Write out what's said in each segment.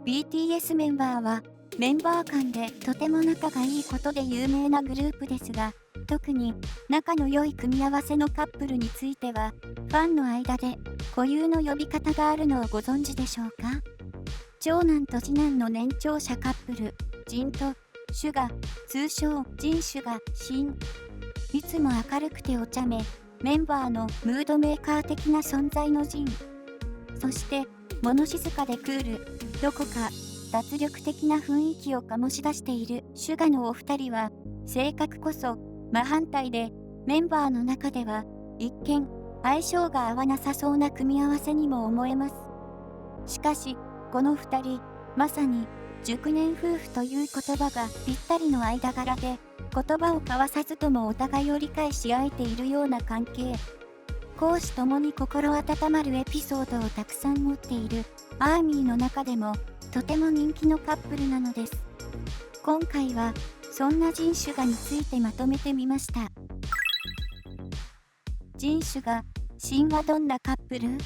BTS メンバーはメンバー間でとても仲がいいことで有名なグループですが、特に仲の良い組み合わせのカップルについてはファンの間で固有の呼び方があるのをご存知でしょうか。長男と次男の年長者カップル、ジンとシュガ、通称ジンシュガ、シン。いつも明るくてお茶目、メンバーのムードメーカー的な存在のジン。そして物静かでクール、どこか脱力的な雰囲気を醸し出しているシュガのお二人は、性格こそ真反対で、メンバーの中では一見相性が合わなさそうな組み合わせにも思えます。しかしこの二人、まさに熟年夫婦という言葉がぴったりの間柄で、言葉を交わさずともお互いを理解し合えているような関係。公私ともに心温まるエピソードをたくさん持っているアーミーの中でもとても人気のカップルなのです。今回はそんなジンシュガについてまとめてみました。ジンシュガ、シンはどんなカップル？ルー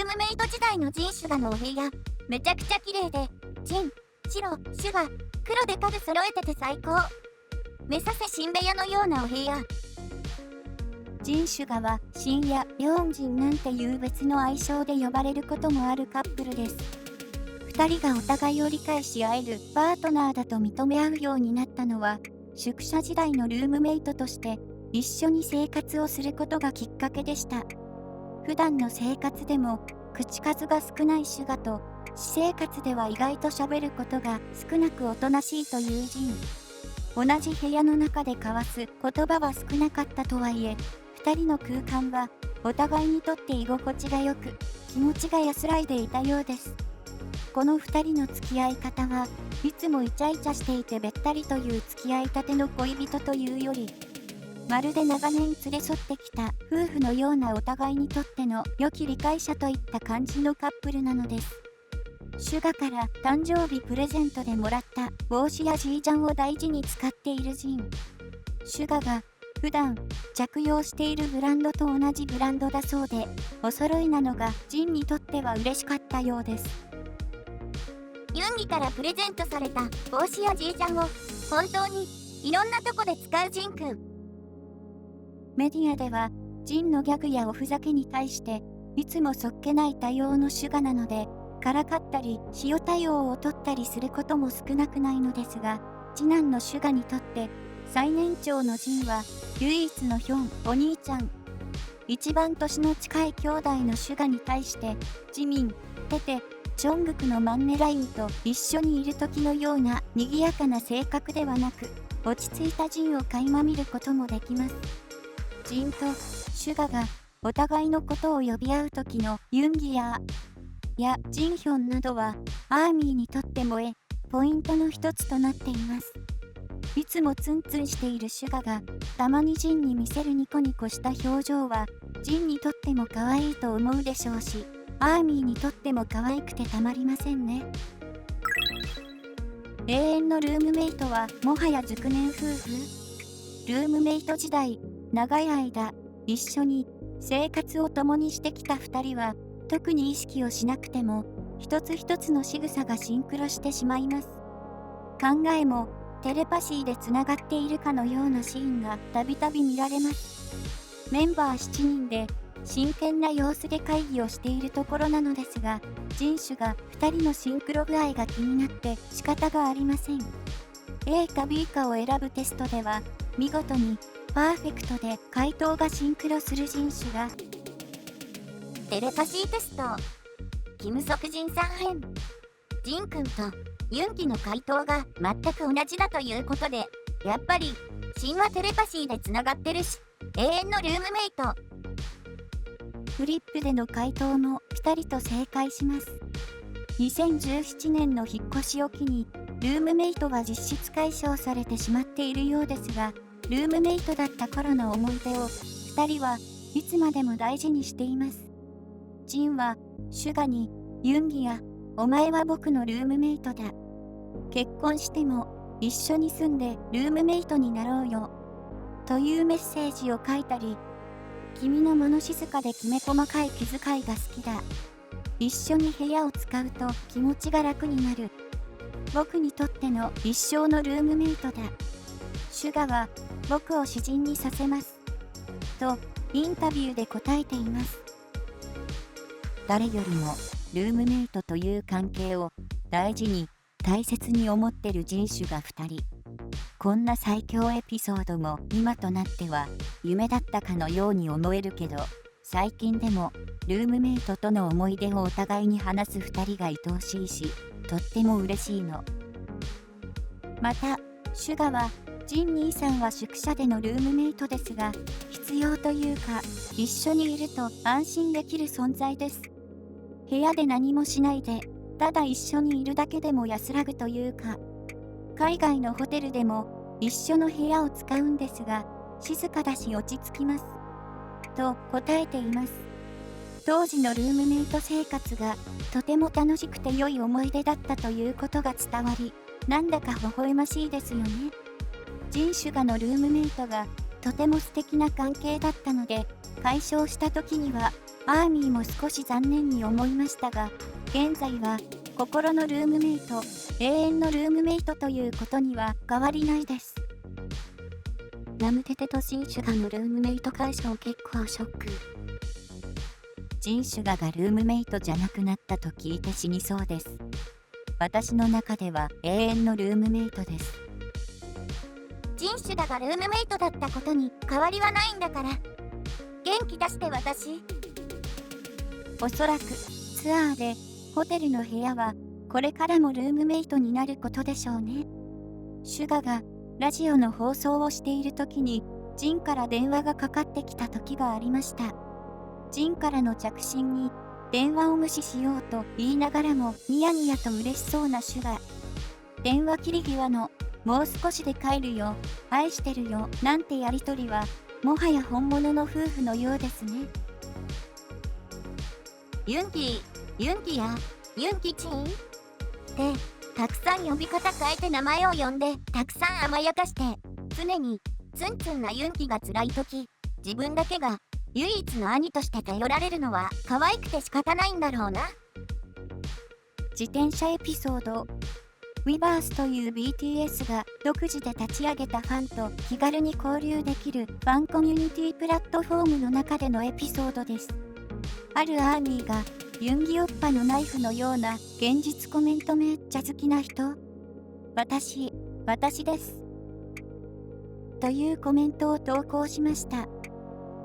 ムメイト時代のジンシュガのお部屋、めちゃくちゃ綺麗で、ジン、白、シュガ、黒で家具揃えてて最高。目指せ新部屋のようなお部屋。ジンシュガはシンやリョンジンなんていう別の愛称で呼ばれることもあるカップルです。二人がお互いを理解し合えるパートナーだと認め合うようになったのは、宿舎時代のルームメイトとして一緒に生活をすることがきっかけでした。普段の生活でも口数が少ないシュガと、私生活では意外と喋ることが少なくおとなしいというジン。同じ部屋の中で交わす言葉は少なかったとはいえ、二人の空間はお互いにとって居心地が良く、気持ちが安らいでいたようです。この二人の付き合い方はいつもイチャイチャしていてべったりという付き合いたての恋人というより、まるで長年連れ添ってきた夫婦のようなお互いにとっての良き理解者といった感じのカップルなのです。シュガから誕生日プレゼントでもらった帽子やジージャンを大事に使っているジン。シュガが普段着用しているブランドと同じブランドだそうで、お揃いなのがジンにとっては嬉しかったようです。ユンギからプレゼントされた帽子やジージャンを本当にいろんなとこで使うジンくん。メディアではジンのギャグやおふざけに対していつもそっけない対応のシュガなので、からかったり塩対応を取ったりすることも少なくないのですが、次男のシュガにとって最年長のジンは唯一のヒョン、お兄ちゃん。一番年の近い兄弟のシュガに対してジミン、テテ、チョングクのマンネラインと一緒にいる時のような賑やかな性格ではなく、落ち着いたジンを垣間見ることもできます。ジンとシュガがお互いのことを呼び合う時のユンギやジンヒョンなどはアーミーにとってもポイントの一つとなっています。いつもツンツンしているシュガがたまにジンに見せるニコニコした表情はジンにとっても可愛いと思うでしょうし、アーミーにとっても可愛くてたまりませんね。永遠のルームメイトはもはや熟年夫婦？ルームメイト時代、長い間一緒に生活を共にしてきた2人は特に意識をしなくても一つ一つの仕草がシンクロしてしまいます。考えもテレパシーでつながっているかのようなシーンがたびたび見られます。メンバー7人で真剣な様子で会議をしているところなのですが、ジンシュが2人のシンクロ具合が気になって仕方がありません。A か B かを選ぶテストでは見事にパーフェクトで回答がシンクロするジンシュが、テレパシーテストキムソクジンさん編。ジンくんとユンギの回答が全く同じだということで、やっぱり神話テレパシーでつながってるし、永遠のルームメイト。フリップでの回答もピタリと正解します。2017年の引っ越しを機にルームメイトは実質解消されてしまっているようですが、ルームメイトだった頃の思い出を2人はいつまでも大事にしています。ジンはシュガにユンギやお前は僕のルームメイトだ。結婚しても一緒に住んでルームメイトになろうよ。というメッセージを書いたり、君の物静かできめ細かい気遣いが好きだ。一緒に部屋を使うと気持ちが楽になる。僕にとっての一生のルームメイトだ。シュガは僕を詩人にさせます。と、インタビューで答えています。誰よりもルームメイトという関係を大事に大切に思ってる人種が2人。こんな最強エピソードも今となっては夢だったかのように思えるけど、最近でもルームメイトとの思い出をお互いに話す2人が愛おしいし、とっても嬉しいの。また、シュガはジン兄さんは宿舎でのルームメイトですが、必要というか一緒にいると安心できる存在です。部屋で何もしないで、ただ一緒にいるだけでも安らぐというか、海外のホテルでも一緒の部屋を使うんですが、静かだし落ち着きます。と答えています。当時のルームメイト生活がとても楽しくて良い思い出だったということが伝わり、なんだか微笑ましいですよね。ジン・シュガのルームメイトがとても素敵な関係だったので、解消した時にはアーミーも少し残念に思いましたが、現在は心のルームメイト、永遠のルームメイトということには変わりないです。ラムテテとジン・シュガのルームメイト解消結構ショック。ジン・シュガがルームメイトじゃなくなったと聞いて死にそうです。私の中では永遠のルームメイトです。ジン・シュガがルームメイトだったことに変わりはないんだから、元気出して私。おそらくツアーでホテルの部屋はこれからもルームメイトになることでしょうね。シュガがラジオの放送をしている時にジンから電話がかかってきた時がありました。ジンからの着信に電話を無視しようと言いながらもニヤニヤと嬉しそうなシュガ。電話切り際のもう少しで帰るよ、愛してるよなんてやりとりはもはや本物の夫婦のようですね。ユンキやユンキチンってたくさん呼び方変えて名前を呼んでたくさん甘やかして、常にツンツンなユンキが辛い時、自分だけが唯一の兄として頼られるのは可愛くて仕方ないんだろうな。自転車エピソード。Weverse という BTS が独自で立ち上げたファンと気軽に交流できるファンコミュニティプラットフォームの中でのエピソードです。あるアーミーがユンギオッパのナイフのような現実コメントめっちゃ好きな人。私です。というコメントを投稿しました。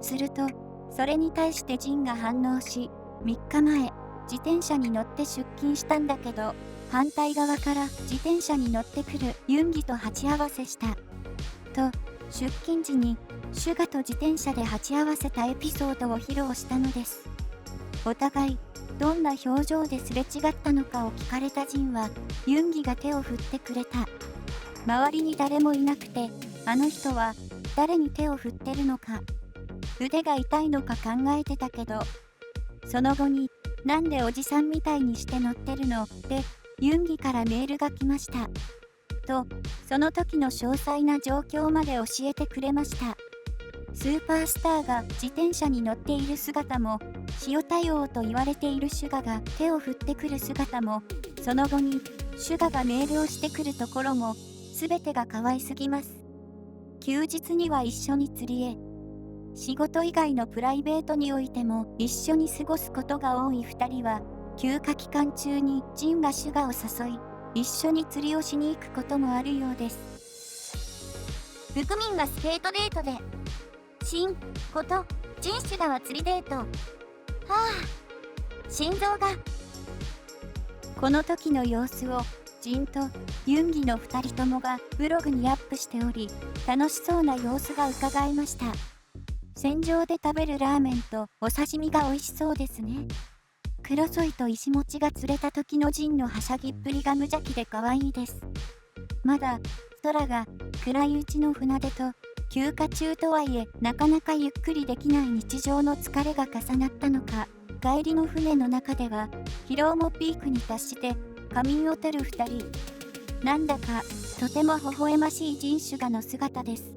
すると、それに対してジンが反応し、3日前、自転車に乗って出勤したんだけど、反対側から自転車に乗ってくるユンギと鉢合わせした。と、出勤時にシュガと自転車で鉢合わせたエピソードを披露したのです。お互い、どんな表情ですれ違ったのかを聞かれたジンは、ユンギが手を振ってくれた。周りに誰もいなくて、あの人は誰に手を振ってるのか、腕が痛いのか考えてたけど、その後に、なんでおじさんみたいにして乗ってるのってユンギからメールが来ました。と、その時の詳細な状況まで教えてくれました。スーパースターが自転車に乗っている姿も、塩対応と言われているシュガが手を振ってくる姿も、その後にシュガがメールをしてくるところも、すべてが可愛すぎます。休日には一緒に釣りへ。仕事以外のプライベートにおいても一緒に過ごすことが多い2人は、休暇期間中にジンがシュガを誘い、一緒に釣りをしに行くこともあるようです。ブクミンがスケートデートで、シンことジン・シュガは釣りデート。はあ、心臓が。この時の様子をジンとユンギの2人ともがブログにアップしており、楽しそうな様子が伺えました。船上で食べるラーメンとお刺身が美味しそうですね。クロソイと石餅が釣れた時のジンのはしゃぎっぷりが無邪気で可愛いです。まだ空が暗いうちの船出と、休暇中とはいえなかなかゆっくりできない日常の疲れが重なったのか、帰りの船の中では疲労もピークに達して仮眠を取る2人。なんだかとても微笑ましいジン・シュガの姿です。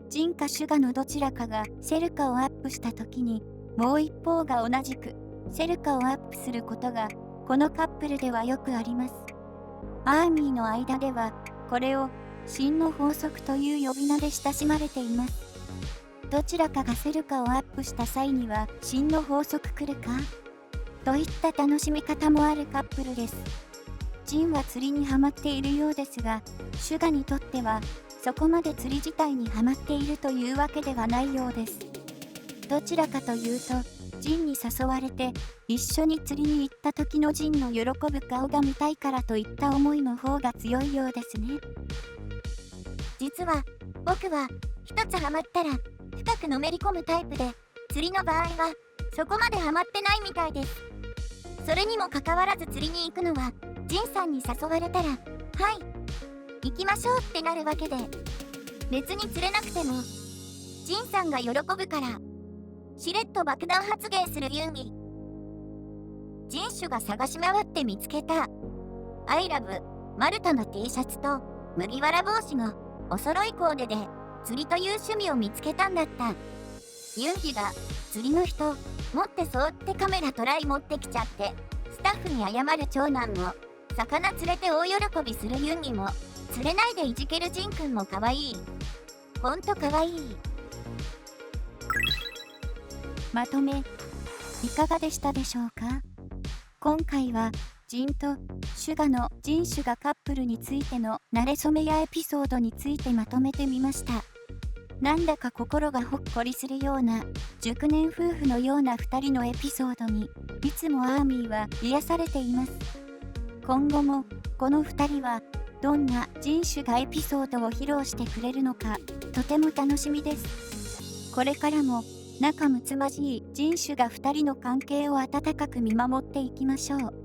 ジンかシュガのどちらかがセルカをアップした時に、もう一方が同じくセルカをアップすることがこのカップルではよくあります。アーミーの間ではこれを真の法則という呼び名で親しまれています。どちらかがセルカをアップした際には真の法則来るかといった楽しみ方もあるカップルです。ジンは釣りにハマっているようですが、シュガにとってはそこまで釣り自体にハマっているというわけではないようです。どちらかというと、ジンに誘われて一緒に釣りに行った時のジンの喜ぶ顔が見たいからといった思いの方が強いようですね。実は僕は一つハマったら深くのめり込むタイプで、釣りの場合はそこまでハマってないみたいです。それにもかかわらず釣りに行くのはジンさんに誘われたら、はい行きましょうってなるわけで、別に釣れなくてもジンさんが喜ぶからしれっと爆弾発言するユンギ。ジンシュが探し回って見つけたアイラブマルタの T シャツと麦わら帽子のお揃いコーデで釣りという趣味を見つけたんだった。ユンギが釣りの人持ってそうってカメラトライ持ってきちゃってスタッフに謝る長男も、魚釣れて大喜びするユンギも、釣れないでいじけるジンくんもかわいい。ほんとかわいい。まとめいかがでしたでしょうか。今回はジンとシュガのジンシュガカップルについての馴れ初めやエピソードについてまとめてみました。なんだか心がほっこりするような熟年夫婦のような2人のエピソードにいつもアーミーは癒されています。今後もこの2人はどんなジンシュガエピソードを披露してくれるのかとても楽しみです。これからも仲睦まじい人種が2人の関係を温かく見守っていきましょう。